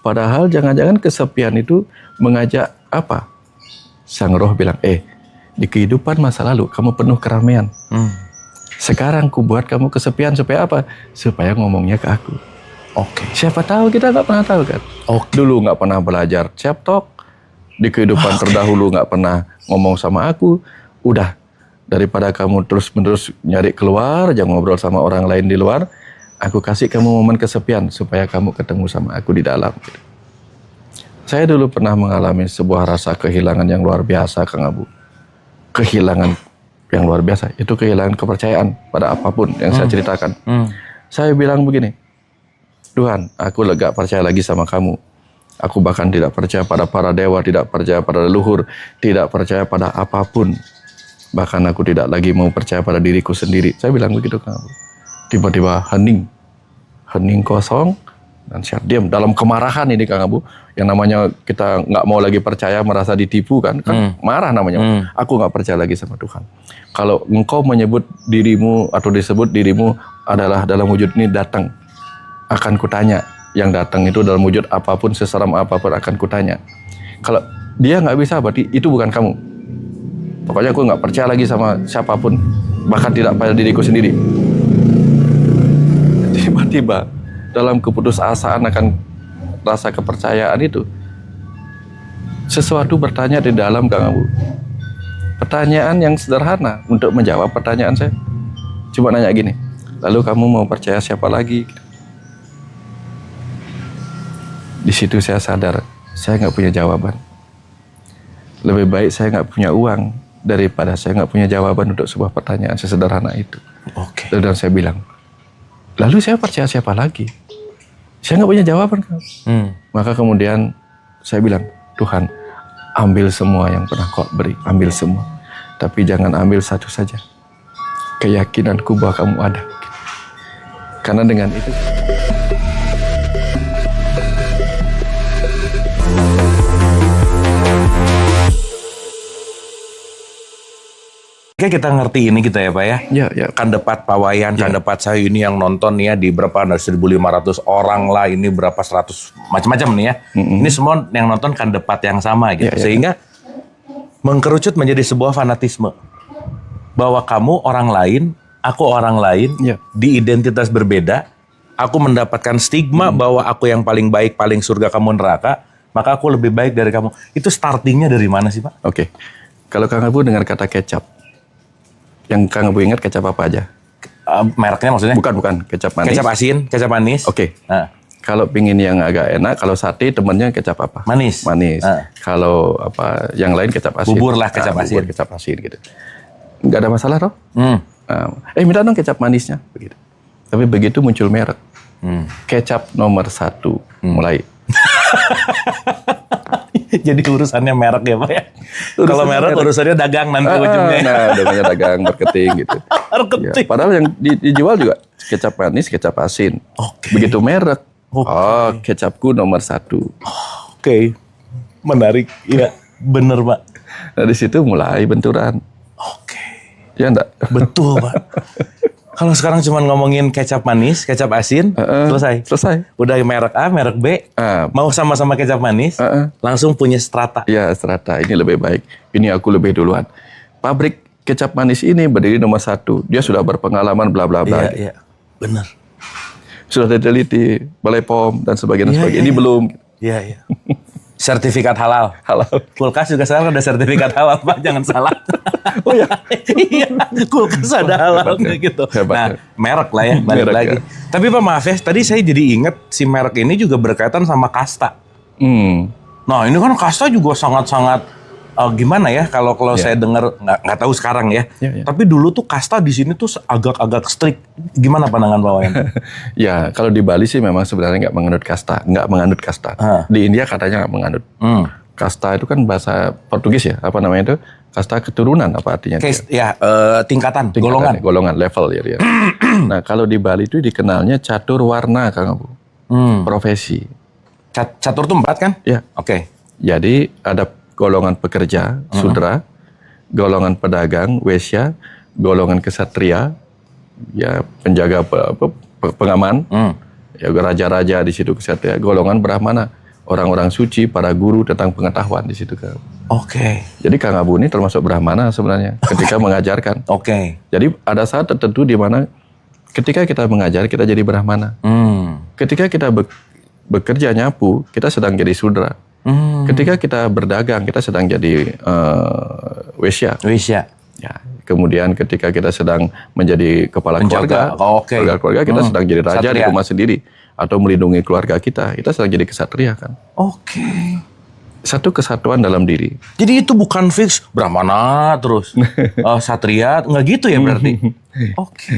Padahal jangan-jangan kesepian itu mengajak apa? Sang roh bilang, di kehidupan masa lalu kamu penuh keramaian. Sekarang ku buat kamu kesepian supaya apa? Supaya ngomongnya ke aku. Oke. Siapa tahu, kita nggak pernah tahu kan. Dulu nggak pernah belajar chat talk, di kehidupan terdahulu nggak pernah ngomong sama aku. Udah, daripada kamu terus-menerus nyari keluar, jangan ngobrol sama orang lain di luar, aku kasih kamu momen kesepian supaya kamu ketemu sama aku di dalam. Saya dulu pernah mengalami sebuah rasa kehilangan yang luar biasa, Kang Abu. Kehilangan yang luar biasa, itu kehilangan kepercayaan pada apapun yang saya ceritakan. Saya bilang begini, Tuhan, aku gak percaya lagi sama kamu. Aku bahkan tidak percaya pada para dewa, tidak percaya pada leluhur, tidak percaya pada apapun. Bahkan aku tidak lagi mau percaya pada diriku sendiri. Saya bilang begitu, Kang Abu. Tiba-tiba hening kosong, dan saya diam dalam kemarahan ini, Kang Abu. Yang namanya kita nggak mau lagi percaya, merasa ditipu kan marah namanya. Aku nggak percaya lagi sama Tuhan. Kalau engkau menyebut dirimu atau disebut dirimu adalah dalam wujud ini datang, akan kutanya. Yang datang itu dalam wujud apapun, seseram apapun akan kutanya. Kalau dia nggak bisa, berarti itu bukan kamu. Pokoknya aku nggak percaya lagi sama siapapun, bahkan tidak pada diriku sendiri. Tiba-tiba dalam keputusasaan akan rasa kepercayaan itu, sesuatu bertanya di dalam, Kang Abu. Pertanyaan yang sederhana untuk menjawab pertanyaan saya. Cuma nanya gini, lalu kamu mau percaya siapa lagi? Di situ saya sadar, saya nggak punya jawaban. Lebih baik saya nggak punya uang daripada saya nggak punya jawaban untuk sebuah pertanyaan sesederhana itu. Oke. Dan saya bilang, lalu saya percaya siapa lagi? Saya nggak punya jawaban, Kang. Maka kemudian saya bilang, Tuhan, ambil semua yang pernah kau beri, ambil semua. Tapi jangan ambil satu saja. Keyakinanku bahwa kamu ada. Karena dengan itu... Oke, kita ngerti ini kita ya Pak ya. Ya. Kan depat pawayan, kan depat saya ini yang nonton nih ya di berapa, 1.500 orang lah, ini berapa 100 macam-macam nih ya. Ini semua yang nonton kan depat yang sama gitu. Sehingga mengkerucut menjadi sebuah fanatisme. Bahwa kamu orang lain, aku orang lain, di identitas berbeda, aku mendapatkan stigma bahwa aku yang paling baik, paling surga, kamu neraka, maka aku lebih baik dari kamu. Itu startingnya dari mana sih Pak? Oke. Kalau Kang Abu dengar kata kecap, yang Kang Abu ingat kecap apa aja? Mereknya maksudnya? Bukan. Kecap manis. Kecap asin, kecap manis. Oke. Kalau pingin yang agak enak, kalau sate temennya kecap apa? Manis. Kalau apa yang lain kecap asin. Bubur lah kecap asin. Bubur kecap asin gitu. Nggak ada masalah toh? Minta dong kecap manisnya. Begitu. Tapi begitu muncul merek. Kecap nomor 1 mulai. Jadi urusannya merek ya Pak ya? Kalau merek urusannya dagang nanti ujungnya. Nah, namanya dagang, marketing gitu. Marketing. Ya, padahal yang dijual juga kecap manis, kecap asin. Begitu merek. Kecapku nomor 1. Oke. Menarik. Iya, bener Pak. Nah, di situ mulai benturan. Oke. Ya enggak? Betul Pak. Kalau sekarang cuma ngomongin kecap manis, kecap asin, selesai. Udah merek A, merek B, mau sama-sama kecap manis, langsung punya strata. Ya, strata. Ini lebih baik. Ini aku lebih duluan. Pabrik kecap manis ini berdiri nomor 1. Dia sudah berpengalaman bla bla bla. Iya, benar. Sudah diteliti, Balai POM dan sebagainya. Ini belum. Iya. Sertifikat halal. Kulkas juga sekarang ada sertifikat halal Pak, jangan salah. Oh ya? Iya, kulkas ada halalnya gitu. Nah, merek lah ya, balik lagi. Tapi Pak maaf ya, tadi saya jadi ingat si merek ini juga berkaitan sama kasta. Nah ini kan kasta juga sangat-sangat gimana ya kalau saya dengar, nggak tahu sekarang ya. Tapi dulu tuh kasta di sini tuh agak-agak strict. Gimana pandangan Pak Wayan? Ya kalau di Bali sih memang sebenarnya nggak menganut kasta. Di India katanya nggak menganut. Kasta itu kan bahasa Portugis ya, apa namanya itu? Kasta keturunan apa artinya? Tingkatan, golongan, level ya dia. Nah kalau di Bali itu dikenalnya catur warna, Kang Abu. Profesi. Catur tuh 4 kan? Ya. Oke. Jadi ada golongan pekerja, sudra, golongan pedagang, wesya, golongan kesatria, ya penjaga pengaman, ya raja-raja di situ kesatria, golongan brahmana, orang-orang suci, para guru tentang pengetahuan di situ Kang. Oke. Jadi Kang Abu ini termasuk Brahmana sebenarnya ketika mengajarkan. Oke. Jadi ada saat tertentu di mana ketika kita mengajar kita jadi Brahmana. Ketika kita bekerja nyapu kita sedang jadi Sudra. Ketika kita berdagang kita sedang jadi Wesya. Ya, kemudian ketika kita sedang menjadi kepala Penjaga. keluarga kita sedang jadi raja Ksatria. di rumah sendiri atau melindungi keluarga kita sedang jadi kesatria kan. Oke. Satu kesatuan dalam diri. Jadi itu bukan fix Brahmana terus Satria, nggak gitu ya berarti? Oke.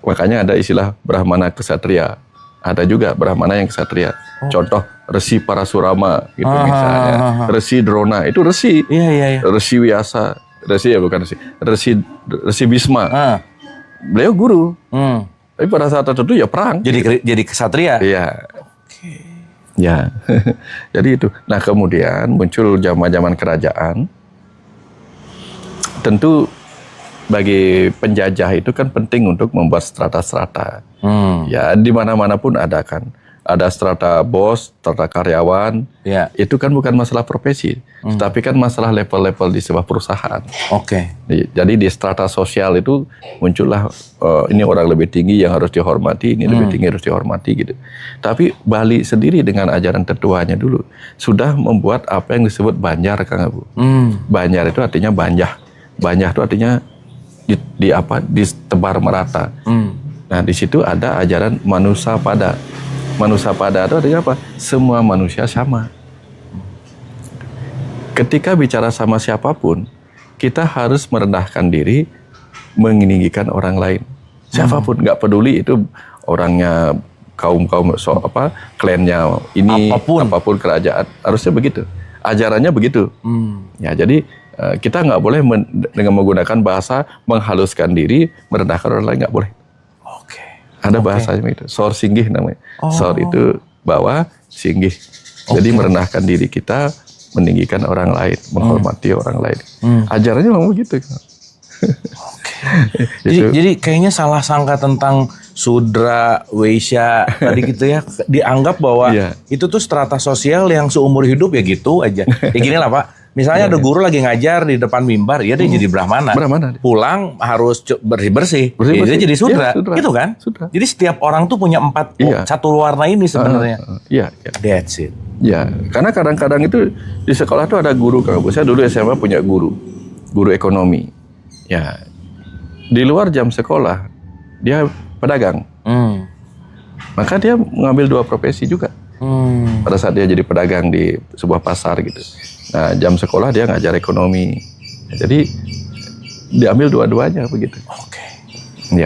Makanya ada istilah Brahmana kesatria. Ada juga Brahmana yang kesatria. Contoh Resi Parasurama gitu misalnya. Resi Drona itu resi. Iya. Resi Wyasa. Resi ya bukan resi. Resi Bhisma. Beliau guru. Tapi pada saat tertentu ya perang. Jadi kesatria. Iya. Ya. Jadi itu. Nah, kemudian muncul zaman-zaman kerajaan. Tentu bagi penjajah itu kan penting untuk membuat strata-strata. Ya, di mana-mana pun ada kan. Ada strata bos, strata karyawan. Ya. Itu kan bukan masalah profesi, tetapi kan masalah level-level di sebuah perusahaan. Oke. Jadi di strata sosial itu muncullah ini orang lebih tinggi yang harus dihormati, ini lebih tinggi harus dihormati gitu. Tapi Bali sendiri dengan ajaran tertuanya dulu sudah membuat apa yang disebut banjar Kang Abu. Banjar itu artinya banjah. Banjah itu artinya ditebar merata. Nah, di situ ada ajaran manusia pada. Manusia pada itu artinya apa? Semua manusia sama. Ketika bicara sama siapapun, kita harus merendahkan diri, meninggikan orang lain. Siapapun, nggak peduli itu orangnya kaum klannya ini, apapun kerajaan, harusnya begitu. Ajarannya begitu. Ya, jadi kita nggak boleh dengan menggunakan bahasa menghaluskan diri, merendahkan orang lain, nggak boleh. Ada bahasanya itu, sor singgih namanya. Sor itu bawah, singgih. Jadi merendahkan diri kita, meninggikan orang lain, menghormati orang lain. Ajarannya memang begitu. Jadi kayaknya salah sangka tentang Sudra, Weisya tadi gitu ya, dianggap bahwa itu tuh strata sosial yang seumur hidup ya gitu aja. Ya gini lah Pak. Misalnya ada guru lagi ngajar di depan mimbar, ya dia jadi Brahmana. Pulang harus bersih-bersih. Ya dia jadi Sudra. Gitu kan? Jadi setiap orang tuh punya satu warna ini sebenarnya. Iya. That's it. Ya, karena kadang-kadang itu di sekolah tuh ada guru. Kalau saya dulu SMA punya guru ekonomi. Ya, di luar jam sekolah dia pedagang. Maka dia mengambil 2 profesi juga. Pada saat dia jadi pedagang di sebuah pasar gitu. Nah, jam sekolah dia ngajar ekonomi. Jadi diambil dua-duanya begitu.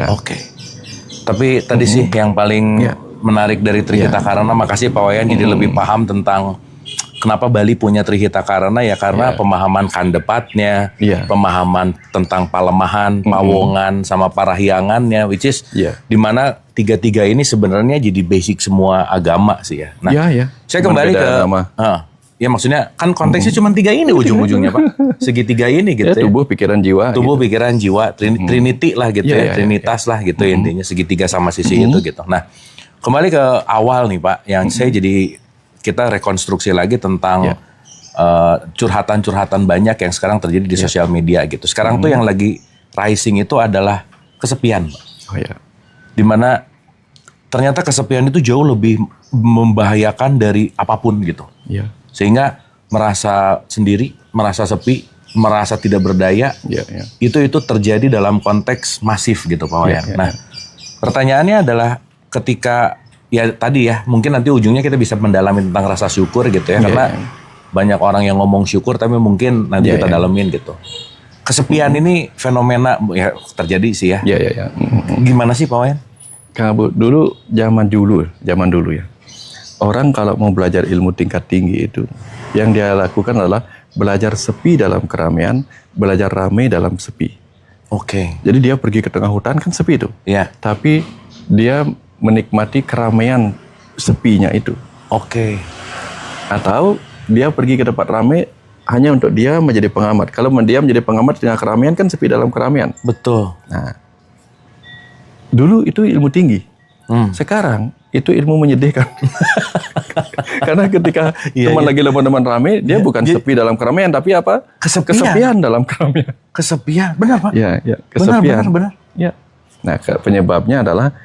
Oke. Tapi tadi sih yang paling menarik dari Trihita Karana, makasih Pak Wayan jadi lebih paham tentang kenapa Bali punya Trihita Karana ya karena pemahaman kandepatnya, pemahaman tentang palemahan, pawongan sama parahyangannya, which is di mana tiga-tiga ini sebenarnya jadi basic semua agama sih ya. Nah, saya kembali ke ya maksudnya kan konteksnya cuma 3 ini ujung-ujungnya Pak. Segitiga ini gitu ya. Tubuh, pikiran, jiwa. Tubuh, pikiran, jiwa. Trinity lah gitu ya. Trinitas lah gitu intinya. Segitiga sama sisi itu gitu. Nah, kembali ke awal nih Pak. Yang saya jadi kita rekonstruksi lagi tentang curhatan-curhatan banyak yang sekarang terjadi di sosial media gitu. Sekarang tuh yang lagi rising itu adalah kesepian Pak. Dimana ternyata kesepian itu jauh lebih membahayakan dari apapun gitu. Sehingga merasa sendiri, merasa sepi, merasa tidak berdaya, itu terjadi dalam konteks masif gitu Pak Wayan. Nah, pertanyaannya adalah ketika ya tadi ya mungkin nanti ujungnya kita bisa mendalami tentang rasa syukur gitu ya karena banyak orang yang ngomong syukur tapi mungkin nanti kita dalemin gitu. Kesepian ini fenomena ya terjadi sih ya. Gimana sih Pak Wayan? Kalau dulu zaman dulu ya. Orang kalau mau belajar ilmu tingkat tinggi itu, yang dia lakukan adalah belajar sepi dalam keramaian, belajar ramai dalam sepi. Jadi dia pergi ke tengah hutan kan sepi itu. Tapi dia menikmati keramaian sepinya itu. Atau dia pergi ke tempat ramai hanya untuk dia menjadi pengamat. Kalau dia menjadi pengamat dengan keramaian kan sepi dalam keramaian. Betul. Nah, dulu itu ilmu tinggi. Sekarang itu ilmu menyedihkan. Karena ketika teman lagi teman-teman rame, dia bukan sepi dalam keramaian, tapi apa? Kesepian dalam keramaian. Kesepian, benar Pak? Ya, kesepian. Benar. Ya. Nah, penyebabnya adalah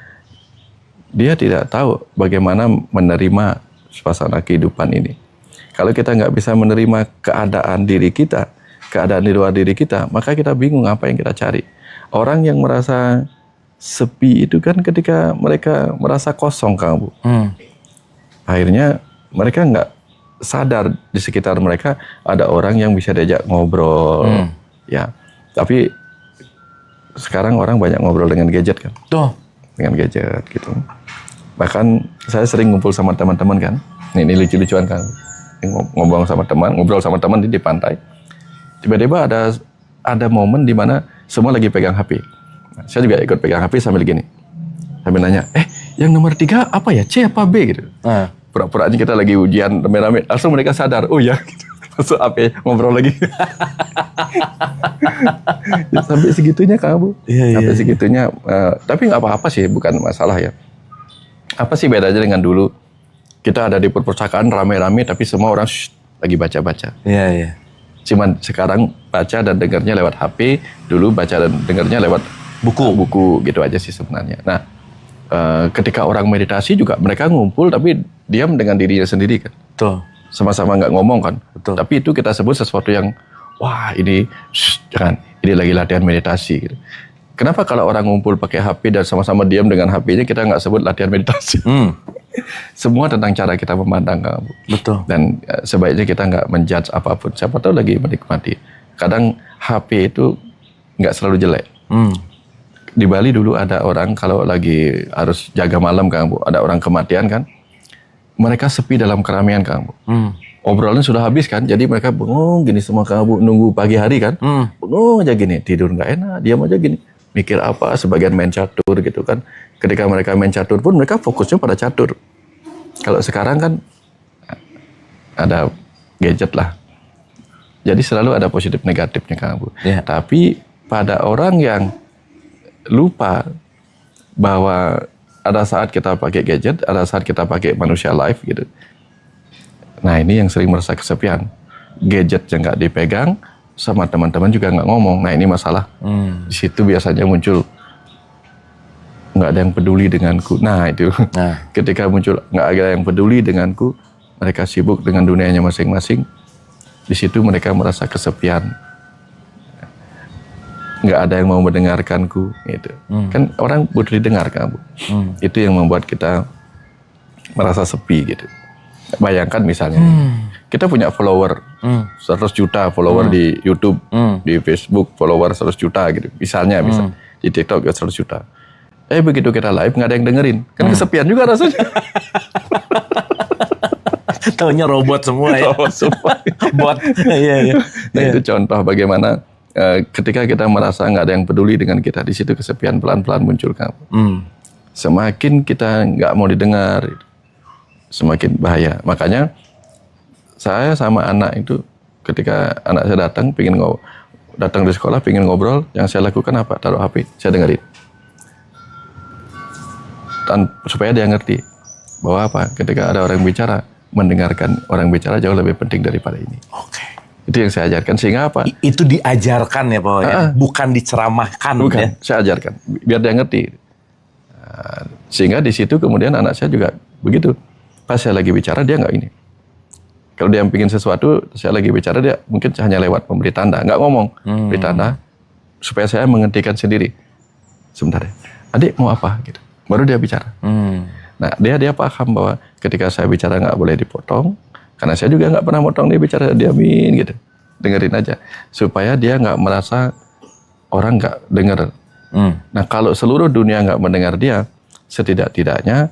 dia tidak tahu bagaimana menerima suasana kehidupan ini. Kalau kita nggak bisa menerima keadaan diri kita, keadaan di luar diri kita, maka kita bingung apa yang kita cari. Orang yang merasa sepi itu kan ketika mereka merasa kosong, Kang Bu. Akhirnya mereka nggak sadar di sekitar mereka ada orang yang bisa diajak ngobrol. Ya, tapi sekarang orang banyak ngobrol dengan gadget kan. Tuh. Dengan gadget gitu. Bahkan saya sering ngumpul sama teman-teman kan. Ini lucu-lucuan kan. Ngobrol sama teman di pantai. Tiba-tiba ada momen di mana semua lagi pegang HP. Saya juga ikut pegang HP sambil gini. Sambil nanya, yang nomor 3 apa ya? C apa B gitu. Pura-pura aja kita lagi ujian rame-rame. Langsung mereka sadar, oh ya gitu. Langsung HP ngobrol lagi. Ya, sampai segitunya kamu. Sampai segitunya. Tapi nggak apa-apa sih, bukan masalah ya. Apa sih bedanya dengan dulu? Kita ada di perpustakaan rame-rame tapi semua orang lagi baca-baca. Iya. Cuman sekarang baca dan dengarnya lewat HP, dulu baca dan dengarnya lewat buku gitu aja sih sebenarnya. Nah, ketika orang meditasi juga mereka ngumpul tapi diam dengan dirinya sendiri kan. Betul. Sama-sama nggak ngomong kan. Betul. Tapi itu kita sebut sesuatu yang wah ini jangan, ini lagi latihan meditasi gitu. Kenapa kalau orang ngumpul pakai HP dan sama-sama diam dengan HP-nya kita nggak sebut latihan meditasi? Semua tentang cara kita memandang, Kang. Betul. Dan sebaiknya kita nggak menjudge apapun. Siapa tahu lagi menikmati. Kadang HP itu nggak selalu jelek. Di Bali dulu ada orang kalau lagi harus jaga malam, Kang Bu. Ada orang kematian kan. Mereka sepi dalam keramaian, Kang Bu. Obrolan sudah habis kan. Jadi mereka bengong gini semua, Kang Bu. Nunggu pagi hari kan. Bengong aja gini. Tidur nggak enak. Diam aja gini. Mikir apa. Sebagian main catur gitu kan. Ketika mereka main catur pun mereka fokusnya pada catur. Kalau sekarang kan ada gadget lah. Jadi selalu ada positif negatifnya, Kang Bu. Yeah. Tapi pada orang yang lupa bahwa ada saat kita pakai gadget, ada saat kita pakai manusia live gitu. Nah ini yang sering merasa kesepian. Gadget yang nggak dipegang, sama teman-teman juga nggak ngomong. Nah ini masalah. Di situ biasanya muncul nggak ada yang peduli denganku. Nah itu, ketika muncul nggak ada yang peduli denganku, mereka sibuk dengan dunianya masing-masing. Di situ mereka merasa kesepian. Nggak ada yang mau mendengarkanku. Gitu. Kan orang butuh didengar, kan, Bu. Itu yang membuat kita merasa sepi gitu. Bayangkan misalnya, kita punya follower 100 juta follower di YouTube, di Facebook follower 100 juta gitu. Misalnya, di TikTok 100 juta. Begitu kita live nggak ada yang dengerin, kan kesepian juga rasanya. Taunya robot semua ya. Robot semua. Bot. Iya. Nah itu contoh bagaimana ketika kita merasa nggak ada yang peduli dengan kita, di situ kesepian pelan-pelan muncul, kamu. Semakin kita nggak mau didengar, semakin bahaya. Makanya saya sama anak itu, ketika anak saya datang di sekolah pengen ngobrol, yang saya lakukan apa? Taruh HP, saya dengerin. Supaya dia ngerti bahwa apa? Ketika ada orang bicara, mendengarkan orang bicara jauh lebih penting daripada ini. Oke. Itu yang saya ajarkan. Sehingga apa? Itu diajarkan ya Pak, ya? Bukan diceramahkan. Bukan, ya? Saya ajarkan. Biar dia ngerti. Sehingga di situ kemudian anak saya juga begitu. Pas saya lagi bicara, dia nggak ini. Kalau dia pingin sesuatu, saya lagi bicara, dia mungkin hanya lewat memberi tanda. Nggak ngomong. Beri tanda. Supaya saya menghentikan sendiri. Sebentar ya. Adik mau apa? Gitu. Baru dia bicara. Nah dia paham bahwa ketika saya bicara nggak boleh dipotong, karena saya juga nggak pernah potong dia bicara, diamin gitu, dengerin aja, supaya dia nggak merasa orang nggak dengar. Nah kalau seluruh dunia nggak mendengar dia, setidak-tidaknya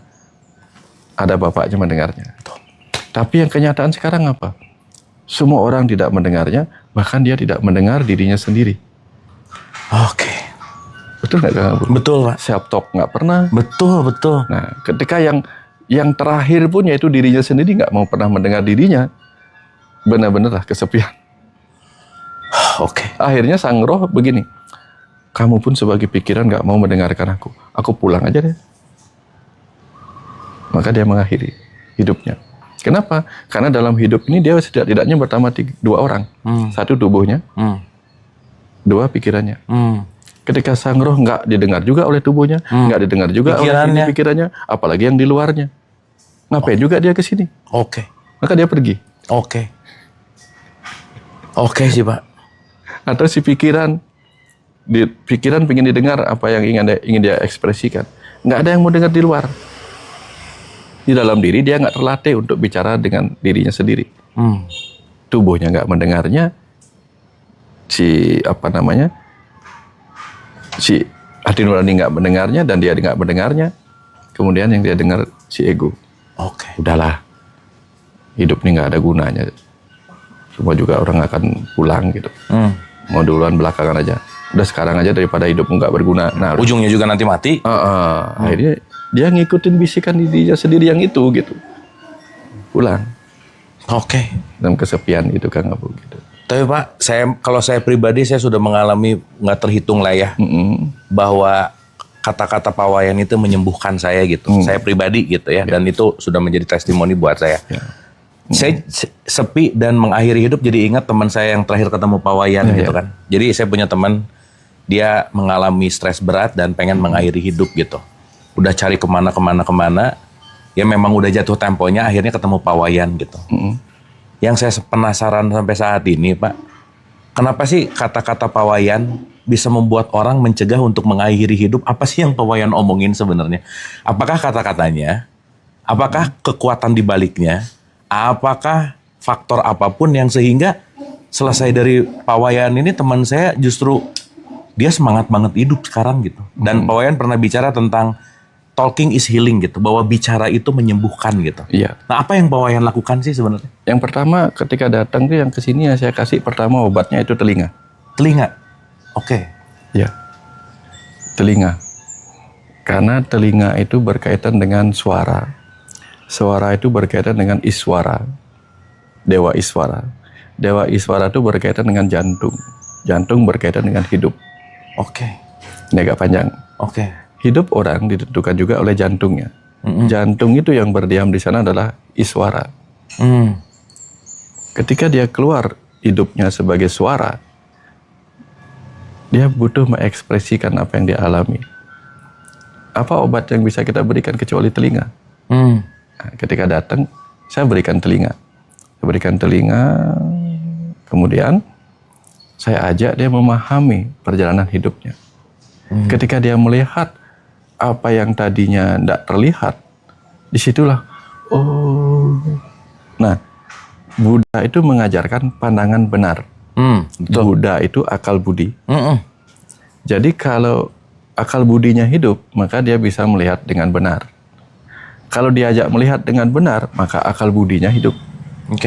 ada bapaknya mendengarnya. Tapi yang kenyataan sekarang apa? Semua orang tidak mendengarnya, bahkan dia tidak mendengar dirinya sendiri. Oke. Betul nggak, Kang? Betul, Pak. Self-talk nggak pernah. Betul. Nah, ketika yang terakhir pun yaitu dirinya sendiri nggak mau pernah mendengar dirinya, benar-benar lah kesepian. Oke. Akhirnya sang roh begini, kamu pun sebagai pikiran nggak mau mendengarkan aku pulang aja deh. maka dia mengakhiri hidupnya. Kenapa? Karena dalam hidup ini dia setidaknya bertambah 2 orang. 1 tubuhnya, 2 pikirannya. Ketika sang roh nggak didengar juga oleh tubuhnya, nggak didengar juga oleh pikirannya, apalagi yang di luarnya. Ngapain juga dia ke sini? Oke. Maka dia pergi. Oke. Oke sih Pak. Atau si pikiran pengen didengar apa yang ingin dia ekspresikan. Nggak ada yang mau dengar di luar. Di dalam diri dia nggak terlatih untuk bicara dengan dirinya sendiri. Tubuhnya nggak mendengarnya, si hati nurani nggak mendengarnya dan dia nggak mendengarnya. Kemudian yang dia dengar si ego. Oke. Udahlah, hidup ini nggak ada gunanya. Semua juga orang akan pulang gitu. Mau duluan belakangan aja. Udah sekarang aja daripada hidupmu nggak berguna. Nah, ujungnya juga nanti mati. Akhirnya dia ngikutin bisikan dirinya sendiri yang itu gitu. Pulang. Oke. Dalam kesepian itu Kang Abu gitu. Tapi Pak, kalau saya pribadi saya sudah mengalami nggak terhitung lah ya, bahwa kata-kata Pak Wayan itu menyembuhkan saya gitu. Saya pribadi gitu ya, dan itu sudah menjadi testimoni buat saya. Saya sepi dan mengakhiri hidup jadi ingat teman saya yang terakhir ketemu Pak Wayan gitu kan. Jadi saya punya teman, dia mengalami stres berat dan pengen mengakhiri hidup gitu. Udah cari kemana, ya memang udah jatuh temponya, akhirnya ketemu Pak Wayan gitu. Yang saya penasaran sampai saat ini Pak, kenapa sih kata-kata Pak Wayan bisa membuat orang mencegah untuk mengakhiri hidup? Apa sih yang Pak Wayan omongin sebenarnya? Apakah kata-katanya? Apakah kekuatan di baliknya? Apakah faktor apapun yang sehingga selesai dari Pak Wayan ini teman saya justru dia semangat banget hidup sekarang gitu. Dan Pak Wayan pernah bicara tentang talking is healing gitu, bahwa bicara itu menyembuhkan gitu. Iya. Nah, apa yang Pak Wayan lakukan sih sebenarnya? Yang pertama ketika datang tuh yang kesini yang saya kasih pertama obatnya itu telinga. Telinga. Oke. Ya. Telinga. Karena telinga itu berkaitan dengan suara. Suara itu berkaitan dengan iswara. Dewa iswara. Dewa iswara itu berkaitan dengan jantung. Jantung berkaitan dengan hidup. Oke. Ini agak panjang. Oke. Hidup orang ditentukan juga oleh jantungnya. Jantung itu yang berdiam di sana adalah iswara. Ketika dia keluar hidupnya sebagai suara, dia butuh mengekspresikan apa yang dia alami. Apa obat yang bisa kita berikan kecuali telinga? Nah, ketika datang, saya berikan telinga. Saya berikan telinga, kemudian saya ajak dia memahami perjalanan hidupnya. Ketika dia melihat apa yang tadinya tidak terlihat, disitulah, nah, Buddha itu mengajarkan pandangan benar. Buddha itu akal budi. Jadi kalau akal budinya hidup, maka dia bisa melihat dengan benar. Kalau diajak melihat dengan benar, maka akal budinya hidup.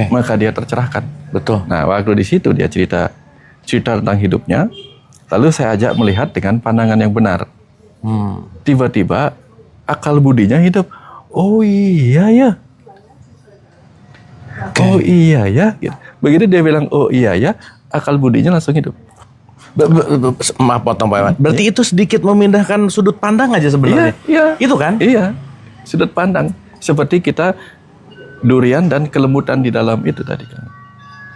Maka dia tercerahkan. Betul. Nah, waktu di situ dia cerita tentang hidupnya, lalu saya ajak melihat dengan pandangan yang benar. Tiba-tiba akal budinya hidup. Oh iya ya. Oh iya ya. Begitu dia bilang oh iya ya, akal budinya langsung hidup. Maaf potong Pak Iwan. Berarti itu sedikit memindahkan sudut pandang aja sebenarnya. Iya. Itu kan? Iya. Sudut pandang. Seperti kita durian dan kelembutan di dalam itu tadi kan.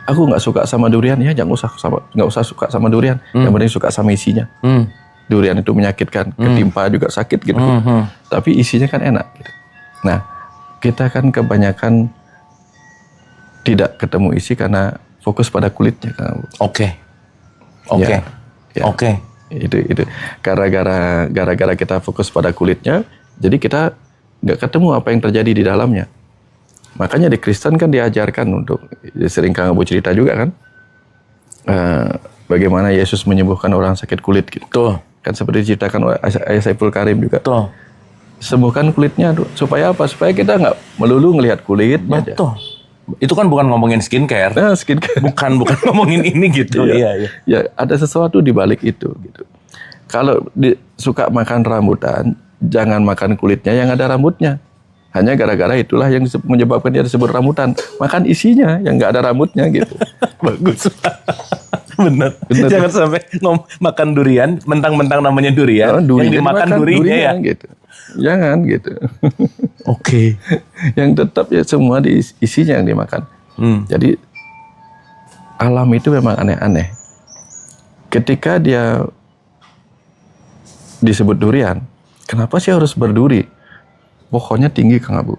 Aku nggak suka sama durian ya, nggak usah suka sama durian. Yang penting suka sama isinya. Durian itu menyakitkan, ketimpa juga sakit gitu. Tapi isinya kan enak. Gitu. Nah, kita kan kebanyakan tidak ketemu isi karena fokus pada kulitnya. Oke. Itu gara-gara kita fokus pada kulitnya, jadi kita nggak ketemu apa yang terjadi di dalamnya. Makanya di Kristen kan diajarkan untuk, sering Kang Abu cerita juga kan, bagaimana Yesus menyembuhkan orang sakit kulit gitu. Tuh. Kan seperti diceritakan oleh Ayah Saiful Karim juga. Tuh. Sembuhkan kulitnya supaya apa? Supaya kita nggak melulu ngelihat kulit aja. Betul. Itu kan bukan ngomongin skincare. Skincare. Bukan ngomongin ini gitu. Iya. Ya, ada sesuatu di balik itu gitu. Kalau suka makan rambutan, jangan makan kulitnya yang ada rambutnya. Hanya gara-gara itulah yang menyebabkan dia disebut rambutan. Makan isinya yang nggak ada rambutnya gitu. Bagus. Bener. Jangan sampai makan durian, mentang-mentang namanya durian, yang dimakan durinya ya. Gitu. Jangan gitu. Oke. Yang tetap ya semua isinya yang dimakan. Jadi alam itu memang aneh-aneh. Ketika dia disebut durian, kenapa sih harus berduri? Pohonnya tinggi, Kang Abu.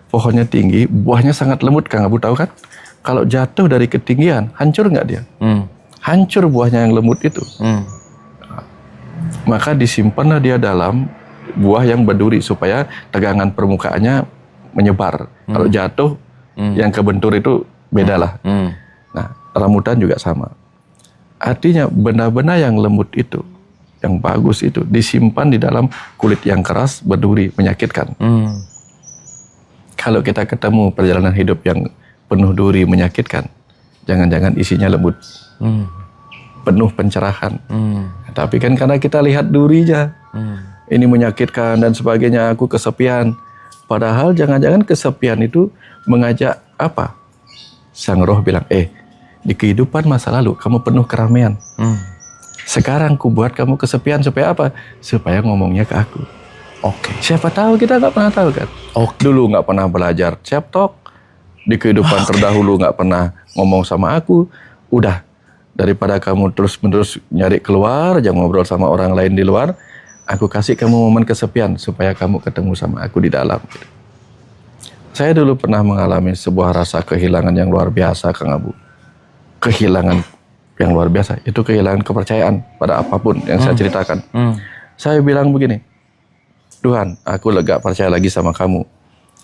Pohonnya tinggi, buahnya sangat lembut, Kang Abu, tahu kan? Kalau jatuh dari ketinggian, hancur nggak dia? Hancur buahnya yang lembut itu. Maka disimpanlah dia dalam buah yang berduri supaya tegangan permukaannya menyebar. Kalau jatuh, yang kebentur itu bedalah. Nah, rambutan juga sama. Artinya benda-benda yang lembut itu, yang bagus itu, disimpan di dalam kulit yang keras, berduri, menyakitkan. Kalau kita ketemu perjalanan hidup yang penuh duri, menyakitkan, jangan-jangan isinya lembut. Penuh pencerahan. Tapi kan karena kita lihat durinya, ini menyakitkan dan sebagainya, aku kesepian. Padahal jangan-jangan kesepian itu mengajak apa? Sang roh bilang, di kehidupan masa lalu kamu penuh keramaian. Sekarang ku buat kamu kesepian supaya apa? Supaya ngomongnya ke aku. Oke. Siapa tahu, kita nggak pernah tahu kan. Dulu nggak pernah belajar chaptok, di kehidupan terdahulu nggak pernah ngomong sama aku. Udah, daripada kamu terus-menerus nyari keluar, jangan ngobrol sama orang lain di luar, aku kasih kamu momen kesepian supaya kamu ketemu sama aku di dalam. Saya dulu pernah mengalami sebuah rasa kehilangan yang luar biasa, Kang Abu. Kehilangan yang luar biasa, itu kehilangan kepercayaan pada apapun yang saya ceritakan. Saya bilang begini, Tuhan, aku lega percaya lagi sama kamu.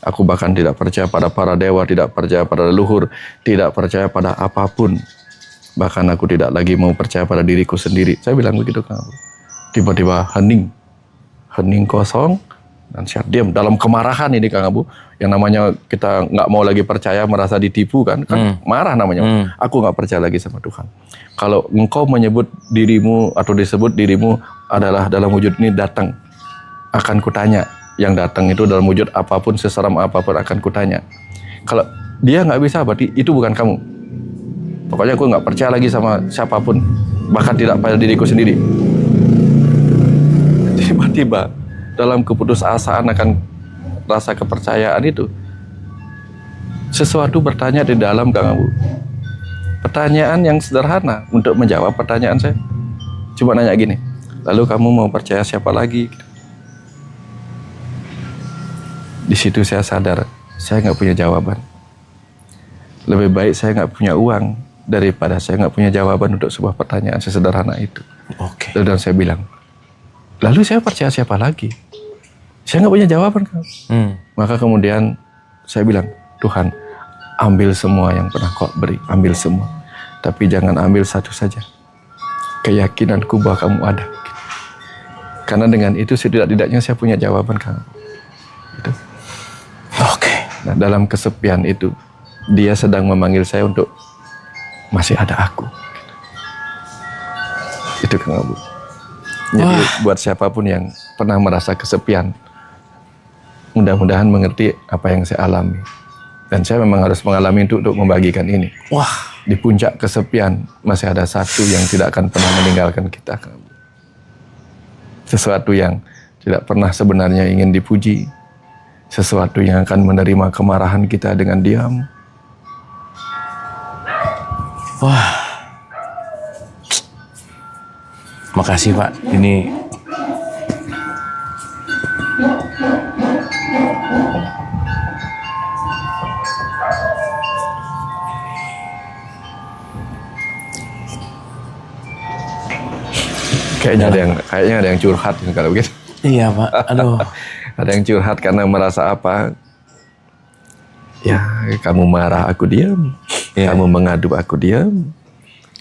Aku bahkan tidak percaya pada para dewa, tidak percaya pada leluhur, tidak percaya pada apapun. Bahkan aku tidak lagi mau percaya pada diriku sendiri. Saya bilang begitu, Kang Abu. Tiba-tiba hening kosong, dan saya diam dalam kemarahan ini, Kang Abu. Yang namanya kita nggak mau lagi percaya, merasa ditipu kan marah namanya. Aku nggak percaya lagi sama Tuhan. Kalau engkau menyebut dirimu atau disebut dirimu adalah dalam wujud ini datang, akan kutanya. Yang datang itu dalam wujud apapun, seseram apapun akan kutanya. Kalau dia nggak bisa, berarti itu bukan kamu. Pokoknya aku nggak percaya lagi sama siapapun, bahkan tidak pada diriku sendiri. Tiba-tiba dalam keputusasaan akan rasa kepercayaan itu, sesuatu bertanya di dalam, Kang Abu. Pertanyaan yang sederhana untuk menjawab pertanyaan saya. Cuma nanya gini, lalu kamu mau percaya siapa lagi? Di situ saya sadar, saya nggak punya jawaban. Lebih baik saya nggak punya uang daripada saya nggak punya jawaban untuk sebuah pertanyaan sesederhana itu. Oke. Dan saya bilang, lalu saya percaya siapa lagi? Saya nggak punya jawaban, Kang. Maka kemudian saya bilang, Tuhan, ambil semua yang pernah kau beri, ambil semua. Tapi jangan ambil satu saja. Keyakinanku bahwa kamu ada. Karena dengan itu setidak-tidaknya saya punya jawaban, Kang. Gitu. Oke. Nah, dalam kesepian itu, dia sedang memanggil saya untuk masih ada aku. Itu, Kang Abu. Jadi buat siapapun yang pernah merasa kesepian, mudah-mudahan mengerti apa yang saya alami. Dan saya memang harus mengalami untuk membagikan ini. Di puncak kesepian masih ada satu yang tidak akan pernah meninggalkan kita. Sesuatu yang tidak pernah sebenarnya ingin dipuji. Sesuatu yang akan menerima kemarahan kita dengan diam. Makasih, Pak. Ini kayaknya ada yang curhat kalau begitu. iya, Pak. Aduh. Ada yang curhat karena merasa apa? Ya, kamu marah aku diam. Kamu mengadu aku diam.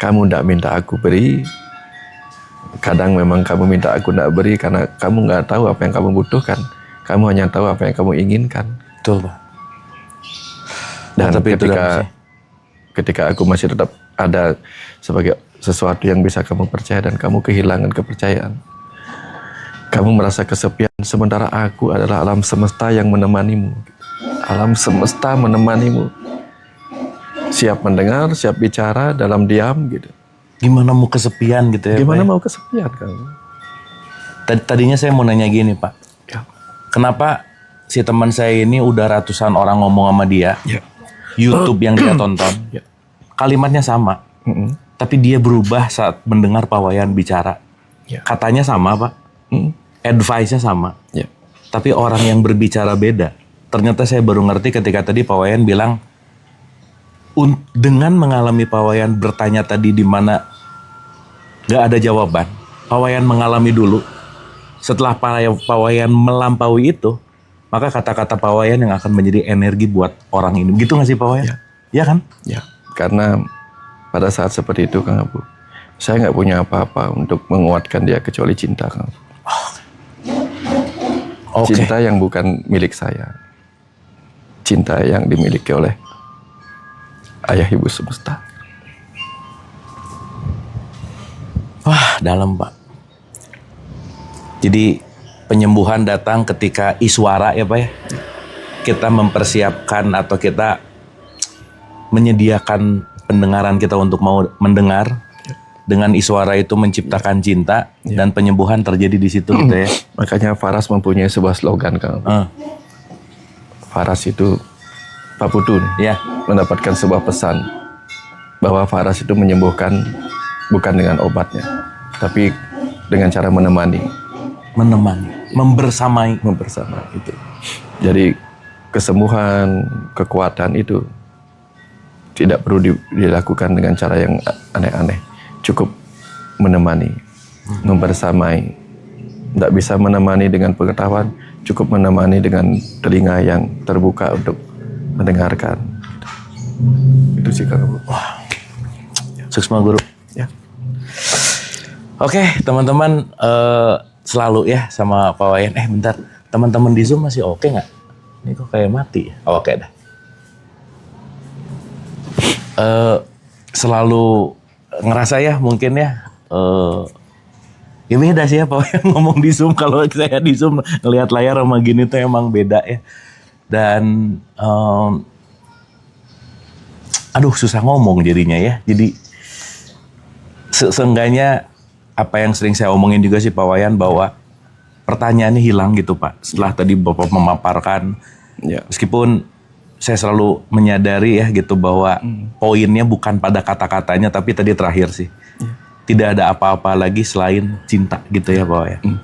Kamu tidak minta aku beri. Kadang memang kamu minta aku tidak beri karena kamu nggak tahu apa yang kamu butuhkan. Kamu hanya tahu apa yang kamu inginkan. Betul, Pak. Dan tapi ketika aku masih tetap ada sebagai sesuatu yang bisa kamu percaya dan kamu kehilangan kepercayaan. Kamu merasa kesepian sementara aku adalah alam semesta yang menemanimu. Alam semesta menemanimu. Siap mendengar, siap bicara dalam diam gitu. Gimana mau kesepian gitu ya, Gimana Pak? mau kesepian kamu? Tadinya saya mau nanya gini, Pak. Ya. kenapa si teman saya ini udah ratusan orang ngomong sama dia, YouTube yang dia tonton, kalimatnya sama, tapi dia berubah saat mendengar Pak Wayan bicara. Katanya sama Pak, advice-nya sama, tapi orang yang berbicara beda. Ternyata saya baru ngerti ketika tadi Pak Wayan bilang, dengan mengalami Pak Wayan bertanya tadi di mana gak ada jawaban, Pak Wayan mengalami dulu. Setelah Pak Wayan melampaui itu, maka kata-kata Pak Wayan yang akan menjadi energi buat orang ini. Gitu gak sih Pak Wayan? Ya kan? Ya, karena pada saat seperti itu Kang Abu, saya nggak punya apa-apa untuk menguatkan dia kecuali cinta Kang Abu. Cinta yang bukan milik saya. Cinta yang dimiliki oleh Ayah Ibu semesta. Wah, dalam Pak. Jadi penyembuhan datang ketika iswara ya Pak ya. Kita mempersiapkan atau kita menyediakan pendengaran kita untuk mau mendengar. Dengan iswara itu menciptakan cinta dan penyembuhan terjadi di situ gitu ya. Makanya Faras mempunyai sebuah slogan Kang. Faras itu Pak Putun mendapatkan sebuah pesan bahwa Faras itu menyembuhkan bukan dengan obatnya, tapi dengan cara menemani, membersamai itu. Jadi kesembuhan, kekuatan itu tidak perlu dilakukan dengan cara yang aneh-aneh. Cukup menemani, membersamai. Tidak bisa menemani dengan pengetahuan, cukup menemani dengan telinga yang terbuka untuk mendengarkan. Itu sih Kang Abu. Wah, Suksma Guru. Ya. Oke, teman-teman selalu ya sama Pak Wayan. Bentar, teman-teman di Zoom masih oke nggak? Ini kok kayak mati. Oke dah. Selalu ngerasa ya mungkin ya. Ya beda sih ya Pak Wayan ngomong di Zoom. Kalau saya di Zoom ngelihat layar sama gini tuh emang beda ya. Dan aduh susah ngomong jadinya ya. Jadi seenggaknya apa yang sering saya omongin juga sih Pak Wayan, bahwa pertanyaannya hilang gitu Pak. Setelah tadi Bapak memaparkan, meskipun saya selalu menyadari ya gitu bahwa poinnya bukan pada kata-katanya, tapi tadi terakhir sih. Tidak ada apa-apa lagi selain cinta gitu ya Pak Wayan.